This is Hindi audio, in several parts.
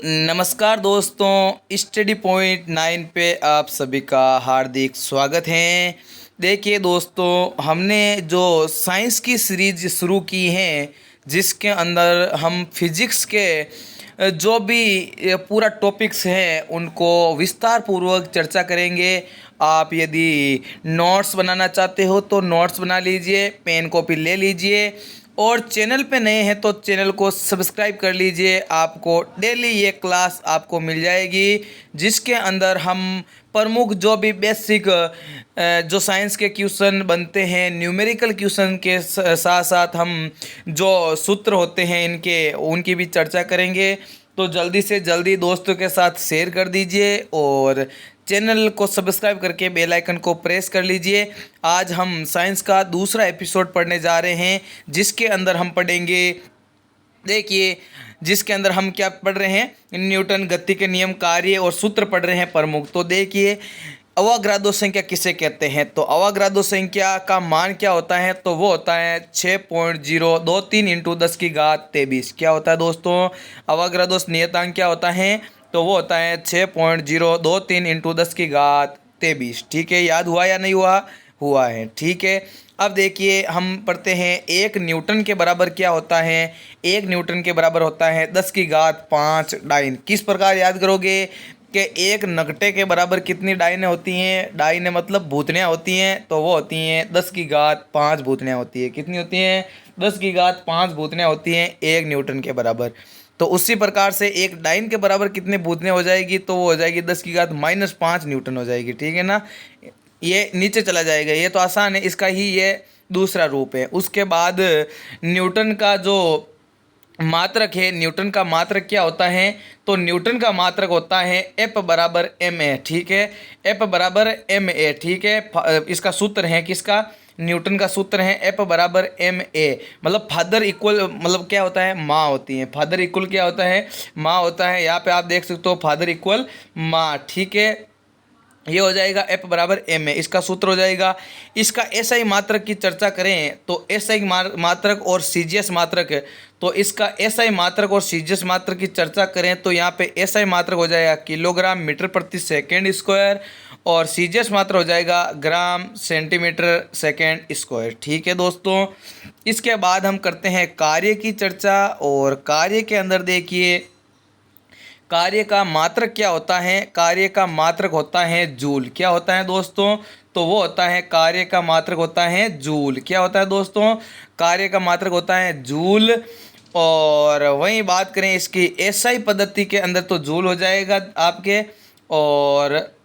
नमस्कार दोस्तों, स्टडी पॉइंट 9 पे आप सभी का हार्दिक स्वागत है। देखिए दोस्तों, हमने जो साइंस की सीरीज शुरू की है जिसके अंदर हम फिजिक्स के जो भी पूरा टॉपिक्स हैं उनको विस्तार पूर्वक चर्चा करेंगे। आप यदि नोट्स बनाना चाहते हो तो नोट्स बना लीजिए, पेन कॉपी ले लीजिए और चैनल पे नए हैं तो चैनल को सब्सक्राइब कर लीजिए। आपको डेली ये क्लास आपको मिल जाएगी जिसके अंदर हम प्रमुख जो भी बेसिक जो साइंस के क्वेश्चन बनते हैं, न्यूमेरिकल क्वेश्चन के साथ साथ हम जो सूत्र होते हैं इनके उनकी भी चर्चा करेंगे। तो जल्दी से जल्दी दोस्तों के साथ शेयर कर दीजिए और चैनल को सब्सक्राइब करके बेल आइकन को प्रेस कर लीजिए। आज हम साइंस का दूसरा एपिसोड पढ़ने जा रहे हैं जिसके अंदर हम पढ़ेंगे, देखिए जिसके अंदर हम क्या पढ़ रहे हैं, न्यूटन गति के नियम, कार्य और सूत्र पढ़ रहे हैं प्रमुख। तो देखिए अवोगाद्रो संख्या किसे कहते हैं, तो अवोगाद्रो संख्या का मान क्या होता है, तो वो होता है 6.023 इंटू 10⁻23। क्या होता है दोस्तों, अवोगाद्रो नियतांक क्या होता है, तो वो होता है 6.023 इंटू 10⁻23। ठीक है, याद हुआ या नहीं हुआ? हुआ है। ठीक है, अब देखिए हम पढ़ते हैं एक न्यूटन के बराबर क्या होता है। एक न्यूटन के बराबर होता है 10⁵ डाइन। किस प्रकार याद करोगे कि एक नगटे के बराबर कितनी डाइनें होती हैं? डाइनें मतलब भूतनियाँ होती हैं, तो वो होती हैं 10⁵ भूतनियाँ होती है। कितनी होती हैं? 10⁵ भूतनियाँ होती हैं एक न्यूटन के बराबर। तो उसी प्रकार से एक डाइन के बराबर कितने भूतनियाँ हो जाएगी, तो वो हो जाएगी 10⁻⁻5 न्यूटन हो जाएगी। ठीक है ना, ये नीचे चला जाएगा, ये तो आसान है, इसका ही ये दूसरा रूप है। उसके बाद न्यूटन का जो मात्रक है, न्यूटन का मात्रक क्या होता है, तो न्यूटन का मात्रक होता है F बराबर ma। ठीक है, F बराबर ma। ठीक है, इसका सूत्र है किसका? न्यूटन का सूत्र है F बराबर ma। मतलब फादर इक्वल, मतलब क्या होता है, माँ होती है। फादर इक्वल क्या होता है? माँ होता है। यहाँ पे आप देख सकते हो फादर इक्वल माँ। ठीक है, ये हो जाएगा F बराबर ma, इसका सूत्र हो जाएगा। इसका SI मात्रक की चर्चा करें तो SI मात्रक और CGS मात्रक, तो इसका SI मात्रक और CGS मात्रक की चर्चा करें तो यहाँ पे SI मात्रक हो जाएगा किलोग्राम मीटर प्रति सेकेंड स्क्वायर और CGS मात्रक हो जाएगा ग्राम सेंटीमीटर सेकेंड स्क्वायर। ठीक है दोस्तों, इसके बाद हम करते हैं कार्य की चर्चा। और कार्य के अंदर देखिए कार्य का मात्रक क्या होता है? कार्य का मात्रक होता है जूल। क्या होता है दोस्तों, तो वो होता है कार्य का मात्रक होता है जूल। क्या होता है दोस्तों, कार्य का मात्रक होता है जूल। और वहीं बात करें इसकी एसआई पद्धति के अंदर तो जूल हो जाएगा आपके, और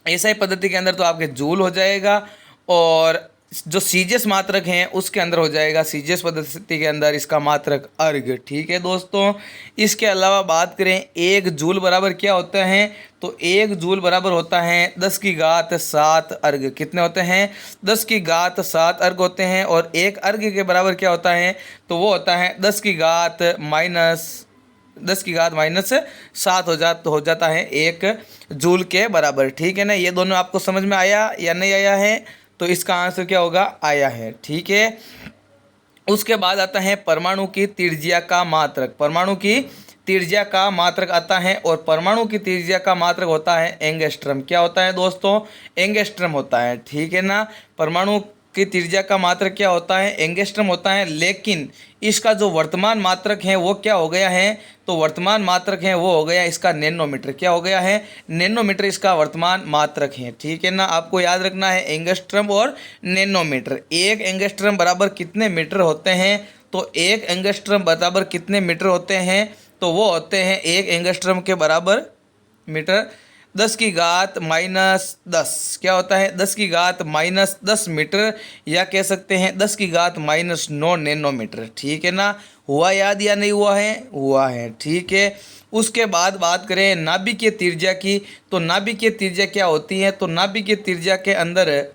एसआई पद्धति के अंदर तो आपके जूल हो जाएगा। और जो सीजीएस मात्रक हैं उसके अंदर हो जाएगा, सीजीएस पद्धति के अंदर इसका मात्रक अर्ग। ठीक है दोस्तों, इसके अलावा बात करें एक जूल बराबर क्या होता है, तो एक जूल बराबर होता है 10⁻7 अर्ग। कितने होते हैं? 10⁻7 अर्ग होते हैं। और एक अर्ग के बराबर क्या होता है, तो वो होता है 10⁻⁻7 हो जाता है एक जूल के बराबर। ठीक है ना, ये दोनों आपको समझ में आया या नहीं आया है? तो इसका आंसर क्या होगा? आया है। ठीक है, उसके बाद आता है परमाणु की त्रिज्या का मात्रक। परमाणु की त्रिज्या का मात्रक आता है और परमाणु की त्रिज्या का मात्रक होता है एंगस्ट्रम। क्या होता है दोस्तों? एंगस्ट्रम होता है। ठीक है ना, परमाणु की त्रिज्या का मात्रक क्या होता है? एंगस्ट्रम होता है। लेकिन इसका जो वर्तमान मात्रक है वो क्या हो गया है, तो वर्तमान मात्रक है वो हो गया इसका नैनोमीटर। क्या हो गया है? नैनोमीटर इसका वर्तमान मात्रक है। ठीक है ना, आपको याद रखना है एंगस्ट्रम और नैनोमीटर। एक एंगस्ट्रम बराबर कितने मीटर होते हैं, तो एक एंगस्ट्रम बराबर कितने मीटर होते हैं, तो वो होते हैं एक एंगस्ट्रम के बराबर मीटर 10⁻⁻10। क्या होता है? 10⁻⁻10 मीटर, या कह सकते हैं 10⁻⁻9 नैनोमीटर। ठीक है ना, हुआ याद या नहीं हुआ है? हुआ है। ठीक है, उसके बाद बात करें नाभिकीय त्रिज्या की, तो नाभिकीय त्रिज्या क्या होती है, तो नाभिकीय त्रिज्या के अंदर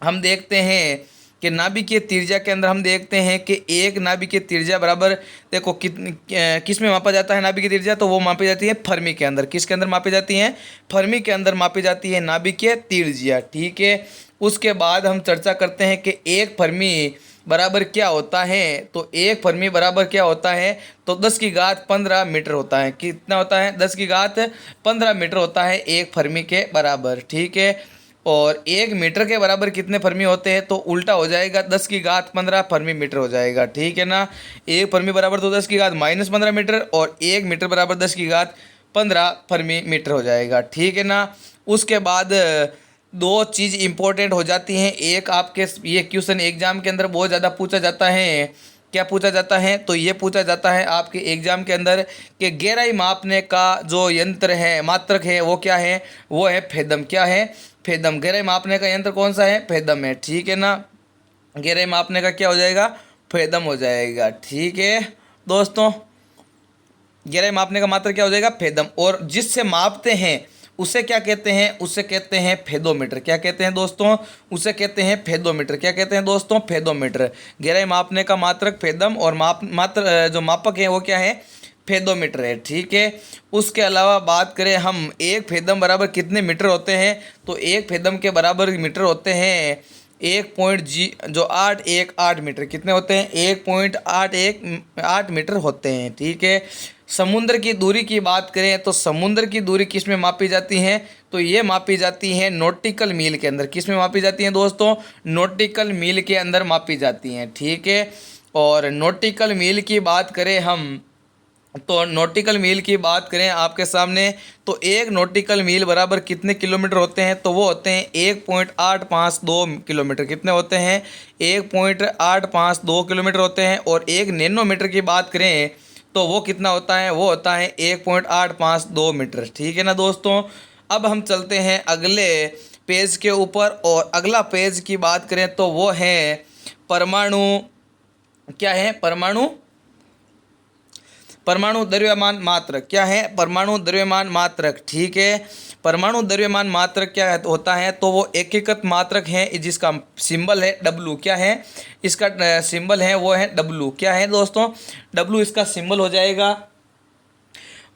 हम देखते हैं कि नाभिकीय त्रिज्या के अंदर हम देखते हैं कि एक नाभिकीय त्रिज्या बराबर, देखो किस में मापा जाता है नाभिकीय त्रिज्या, तो वो मापी जाती है फर्मी के अंदर। किसके अंदर मापी जाती है? फर्मी के अंदर मापी जाती है नाभिकीय त्रिज्या। ठीक है, उसके बाद हम चर्चा करते हैं कि एक फर्मी बराबर क्या होता है, तो 1 फर्मी बराबर क्या होता है, तो 10 की घात 15 मीटर होता है। कितना होता है, 10 की घात 15 मीटर होता है 1 फर्मी के बराबर। ठीक है, और 1 मीटर के बराबर कितने फर्मी होते हैं, तो उल्टा हो जाएगा, 10 की घात 15 फर्मी मीटर हो जाएगा। ठीक है ना, 1 फर्मी बराबर तो 10 की घात -15 मीटर, और 1 मीटर बराबर 10 की घात 15 फर्मी मीटर हो जाएगा। ठीक है ना, उसके बाद दो चीज़ इंपॉर्टेंट हो जाती हैं। एक आपके ये क्वेश्चन एग्जाम के अंदर बहुत ज़्यादा पूछा जाता है। क्या पूछा जाता है, तो ये पूछा जाता है आपके एग्जाम के अंदर कि गहराई मापने का जो यंत्र है, मात्रक है, वो क्या है, वो है फेदम। क्या है, फेदम। गहराई मापने का यंत्र कौन सा है, फेदम है। ठीक है ना, गहराई मापने का क्या हो जाएगा, फेदम हो जाएगा। ठीक है दोस्तों, गहराई मापने का मात्रक क्या हो जाएगा, फेदम। और जिससे मापते हैं उसे क्या कहते हैं, उसे कहते हैं फेदोमीटर। क्या कहते हैं दोस्तों, उसे कहते हैं फेदोमीटर। क्या कहते हैं दोस्तों, फेदोमीटर। गहराई मापने का मात्रक फेदम, और जो मापक है वो क्या है, फेदोमीटर है। ठीक है, उसके अलावा बात करें हम, एक फेदम बराबर कितने मीटर होते हैं, तो एक फेदम के बराबर मीटर होते हैं 1.8 मीटर। कितने होते हैं, 1.8 मीटर होते हैं। ठीक है, समुद्र की दूरी की बात करें तो समुद्र की दूरी किस में मापी जाती है, तो ये मापी जाती है नॉटिकल मील के अंदर। किस में मापी जाती है दोस्तों, नॉटिकल मील के अंदर मापी जाती हैं। ठीक है, और नॉटिकल मील की बात करें हम, तो नॉटिकल मील की बात करें आपके सामने, तो एक नॉटिकल मील बराबर कितने किलोमीटर होते हैं, तो वो होते हैं 1.852 किलोमीटर। कितने होते हैं, 1.852 किलोमीटर होते हैं। और एक नैनोमीटर की बात करें तो वो कितना होता है, वो होता है 1.852 मीटर। ठीक है ना दोस्तों, अब हम चलते हैं अगले पेज के ऊपर, और अगला पेज की बात करें तो वो है परमाणु। क्या है, परमाणु, परमाणु द्रव्यमान मात्रक। क्या है, परमाणु द्रव्यमान मात्रक। ठीक है, परमाणु द्रव्यमान मात्रक क्या होता है, तो वो एकीकृत मात्रक है जिसका सिंबल है डब्लू। क्या है, इसका सिंबल है वो है डब्लू। क्या है दोस्तों, डब्लू इसका सिंबल हो जाएगा।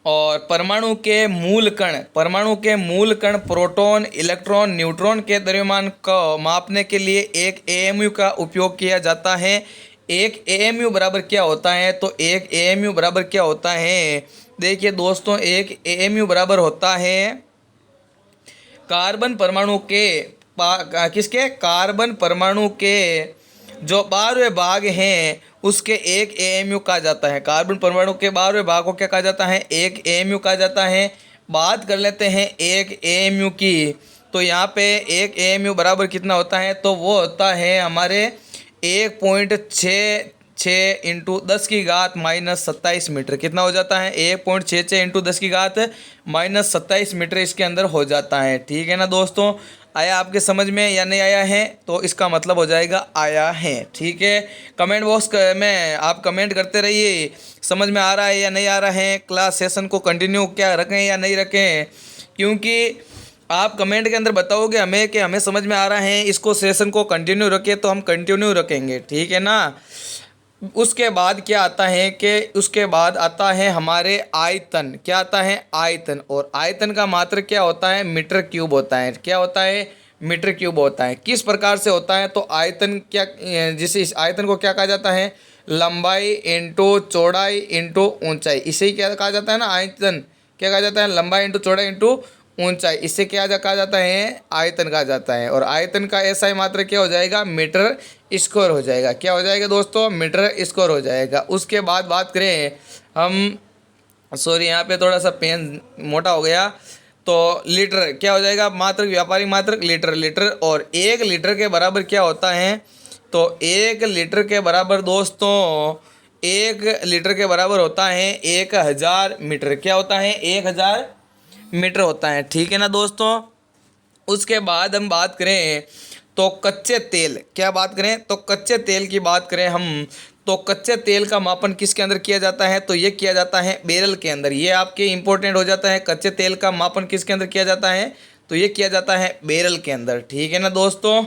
और परमाणु के मूल कण, परमाणु के मूल कण प्रोटॉन, इलेक्ट्रॉन, न्यूट्रॉन के द्रव्यमान को मापने के लिए एक एएमयू का उपयोग किया जाता है। एक एएमयू बराबर क्या होता है, तो एक एएमयू बराबर क्या होता है, देखिए दोस्तों, एक एएमयू बराबर होता है कार्बन परमाणु के किसके, कार्बन परमाणु के जो 12वें भाग हैं उसके एक एएमयू कहा जाता है। कार्बन परमाणु के 12वें भाग को क्या कहा जाता है, एक एएमयू कहा जाता है। बात कर लेते हैं एक एएमयू की, तो यहाँ पे एक एएमयू बराबर कितना होता है, तो वो होता है हमारे 1.66 इंटू 10 की घात -27 मीटर। कितना हो जाता है, 1.66 इंटू 10 की घात -27 मीटर इसके अंदर हो जाता है। ठीक है ना दोस्तों, आया आपके समझ में या नहीं आया है, तो इसका मतलब हो जाएगा आया है। ठीक है, कमेंट बॉक्स में आप कमेंट करते रहिए, समझ में आ रहा है या नहीं आ रहा है, क्लास सेशन को कंटिन्यू क्या रखें या नहीं रखें, क्योंकि आप कमेंट के अंदर बताओगे हमें कि हमें समझ में आ रहा है, इसको सेशन को कंटिन्यू रखें, तो हम कंटिन्यू रखेंगे। ठीक है ना, उसके बाद क्या आता है कि उसके बाद आता है हमारे आयतन। क्या आता है, आयतन। और आयतन का मात्रक क्या होता है, मीटर क्यूब होता है। क्या होता है, मीटर क्यूब होता है। किस प्रकार से होता है, तो आयतन क्या, जिसे इस आयतन को क्या कहा जाता है, लंबाई इंटू चौड़ाई इंटू ऊंचाई। इसे ही क्या कहा जाता है ना, आयतन। क्या कहा जाता है, लंबाई इंटू चौड़ाई इंटू ऊंचाई। इससे क्या कहा जाता है, आयतन कहा जाता है। और आयतन का ऐसा ही मात्रा क्या हो जाएगा, मीटर स्क्वायर हो जाएगा। क्या हो जाएगा दोस्तों, मीटर स्क्वायर हो जाएगा। उसके बाद बात करें हम, सॉरी यहाँ पे थोड़ा सा पेन मोटा हो गया, तो लीटर क्या हो जाएगा, मात्रक, व्यापारिक मात्रक लीटर। लीटर, और 1 लीटर के बराबर क्या होता है, तो 1 लीटर के बराबर दोस्तों, 1 लीटर के बराबर होता है 1000 मीटर। क्या होता है, 1000 मीटर होता है। ठीक है ना दोस्तों, उसके बाद हम बात करें तो कच्चे तेल। क्या बात करें, तो कच्चे तेल की बात करें हम, तो कच्चे तेल का मापन किसके अंदर किया जाता है, तो ये किया जाता है बैरल के अंदर। ये आपके इंपॉर्टेंट हो जाता है, कच्चे तेल का मापन किसके अंदर किया जाता है, तो ये किया जाता है बैरल के अंदर। ठीक है ना दोस्तों,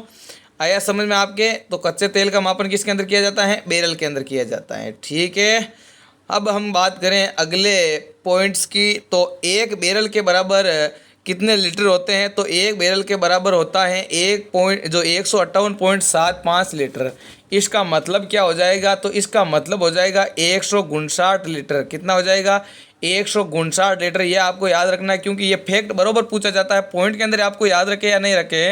आया समझ में आपके, तो कच्चे तेल का मापन किसके अंदर किया जाता है, बैरल के अंदर किया जाता है। ठीक है, अब हम बात करें अगले पॉइंट्स की, तो एक बैरल के बराबर कितने लीटर होते हैं, तो एक बैरल के बराबर होता है 158.75 लीटर। इसका मतलब क्या हो जाएगा, तो इसका मतलब हो जाएगा 159 लीटर। कितना हो जाएगा, 159 लीटर। ये आपको याद रखना है, क्योंकि ये फैक्ट बरोबर पूछा जाता है। पॉइंट के अंदर आपको याद रखे या नहीं रखे,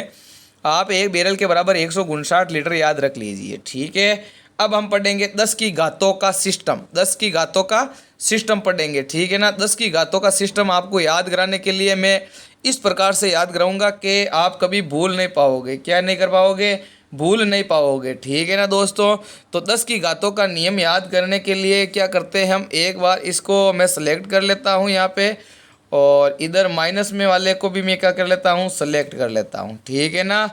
आप एक बैरल के बराबर 159 लीटर याद रख लीजिए, ठीक है। अब हम पढ़ेंगे 10 की घातों का सिस्टम। 10 की घातों का सिस्टम पढ़ेंगे, ठीक है ना। 10 की घातों का सिस्टम आपको याद कराने के लिए मैं इस प्रकार से याद कराऊंगा कि आप कभी भूल नहीं पाओगे। क्या नहीं कर पाओगे, भूल नहीं पाओगे, ठीक है ना दोस्तों। तो 10 की घातों का नियम याद करने के लिए क्या करते हैं हम, एक बार इसको मैं सेलेक्ट कर लेता हूँ यहाँ पे, और इधर माइनस में वाले को भी मैं क्या कर लेता हूँ, सेलेक्ट कर लेता हूँ, ठीक है ना।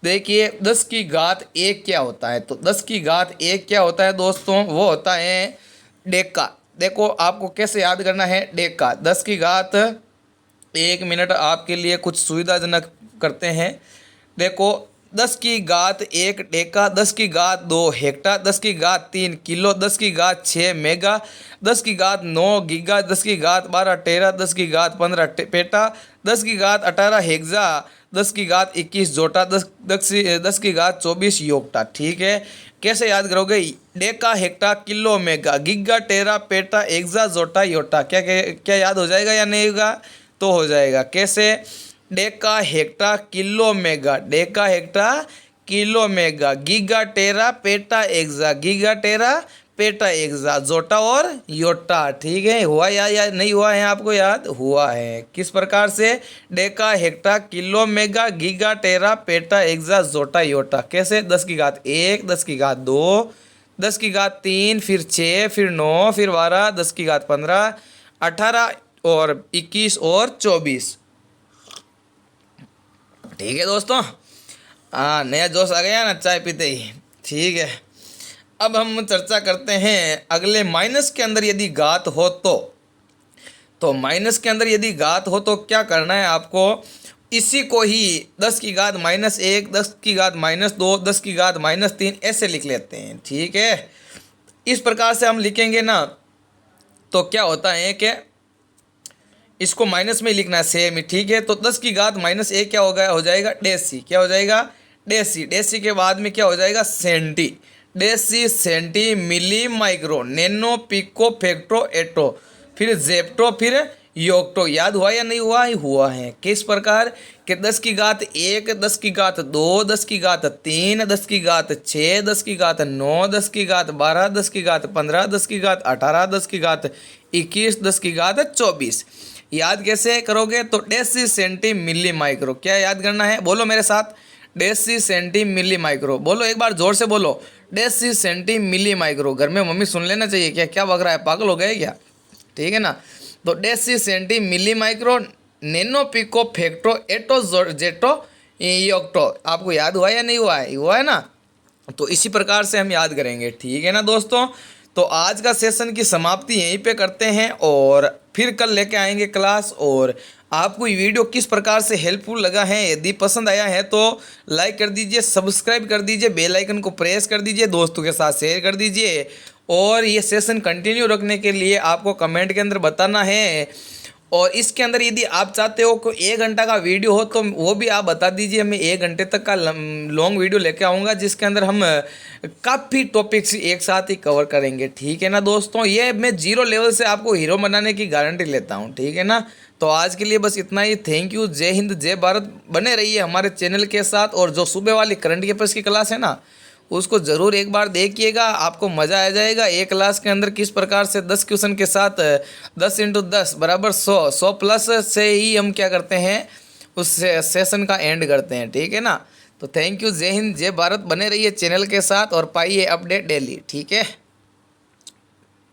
देखिए 10 की घात 1 क्या होता है, तो 10 की घात 1 क्या होता है दोस्तों, वो होता है डेका। देखो आपको कैसे याद करना है, डेका। 10 की घात 1 मिनट आपके लिए कुछ सुविधाजनक करते हैं। देखो 10 की घात 1 डेका, 10 की घात 2 हेक्टा, 10 की घात 3 किलो, 10 की घात 6 मेगा, 10 की घात 9 गीगा, 10 की घात 12 टेरा, 10 की घात 15 पेटा, 10 की घात 18 हेक्सा, 10 की घात 21 जोटा, 10 की घात 24 योक्टा, ठीक है। कैसे याद करोगे, deca hecto kilo mega giga tera peta exa zetta yotta, क्या क्या क्या याद हो जाएगा या नहीं होगा, तो हो जाएगा। कैसे, deca hecto kilo mega, deca hecto kilo mega, giga tera peta exa, giga tera peta exa, zetta और योटा, ठीक है। हुआ या नहीं हुआ है, आपको याद हुआ है। किस प्रकार से, deca hecto kilo mega giga tera peta exa zetta yotta. कैसे, 10 की घात 1, 10 की घात 2, 10 की घात 3, फिर 6, फिर 9, फिर 12, 10 की घात 15, 18 और 21 और 24, ठीक है दोस्तों। हाँ, नया जोश आ गया ना चाय पीते ही, ठीक है। अब हम चर्चा करते हैं अगले, माइनस के अंदर यदि घात हो तो माइनस के अंदर यदि घात हो तो क्या करना है आपको, इसी को ही 10 की घात -1, 10 की घात -2, 10 की घात -3 ऐसे लिख लेते हैं, ठीक है। इस प्रकार से हम लिखेंगे ना, तो क्या होता है कि इसको माइनस में लिखना है सेम ही, ठीक है। तो 10 की घात -1 क्या होगा, हो जाएगा डेसी, क्या हो जाएगा, डेसी। डेसी के बाद में क्या हो जाएगा, centi, deci centi milli micro nano pico femto atto, फिर जेप्टो, फिर योक्टो। याद हुआ या नहीं हुआ, हुआ है। किस प्रकार कि 10 की घात 1, 10 की घात 2, 10 की घात 3, 10 की घात 6, 10 की घात 9, 10 की घात 12, 10 की घात 15, 10 की घात 18, 10 की घात 21, 10 की घात 24। याद कैसे करोगे, तो डेसी सेंटी मिली माइक्रो। क्या याद करना है, बोलो मेरे साथ, डेसी सेंटी मिली माइक्रो। बोलो एक बार जोर से बोलो, डेसी सेंटी मिली माइक्रो। घर में मम्मी सुन लेना चाहिए, क्या क्या बक रहा है, पागल हो गए क्या, ठीक है ना। तो deci centi milli micro nano pico femto atto zepto yocto. आपको याद हुआ या नहीं हुआ है, हुआ है ना। तो इसी प्रकार से हम याद करेंगे, ठीक है ना दोस्तों। तो आज का सेशन की समाप्ति यहीं पे करते हैं, और फिर कल लेके आएंगे क्लास। और आपको ये वीडियो किस प्रकार से हेल्पफुल लगा है, यदि पसंद आया है तो लाइक कर दीजिए, सब्सक्राइब कर दीजिए, बेल आइकन को प्रेस कर दीजिए, दोस्तों के साथ शेयर कर दीजिए। और ये सेशन कंटिन्यू रखने के लिए आपको कमेंट के अंदर बताना है। और इसके अंदर यदि आप चाहते हो कि 1 घंटा का वीडियो हो तो वो भी आप बता दीजिए, मैं 1 घंटे तक का लॉन्ग वीडियो लेके आऊँगा, जिसके अंदर हम काफ़ी टॉपिक्स एक साथ ही कवर करेंगे, ठीक है ना दोस्तों। ये मैं 0 लेवल से आपको हीरो बनाने की गारंटी लेता हूँ, ठीक है ना। तो आज के लिए बस इतना ही। थैंक यू, जय हिंद, जय भारत। बने रहिए हमारे चैनल के साथ। और जो सुबह वाली करंट अफेयर्स की क्लास है ना, उसको ज़रूर एक बार देखिएगा, आपको मज़ा आ जाएगा। एक क्लास के अंदर किस प्रकार से 10 क्वेश्चन के साथ 10 × 10 = 100 प्लस से ही हम क्या करते हैं, उस सेशन का एंड करते हैं, ठीक है ना। तो थैंक यू, जय हिंद, जय भारत। बने रहिए चैनल के साथ और पाइए अपडेट डेली, ठीक है।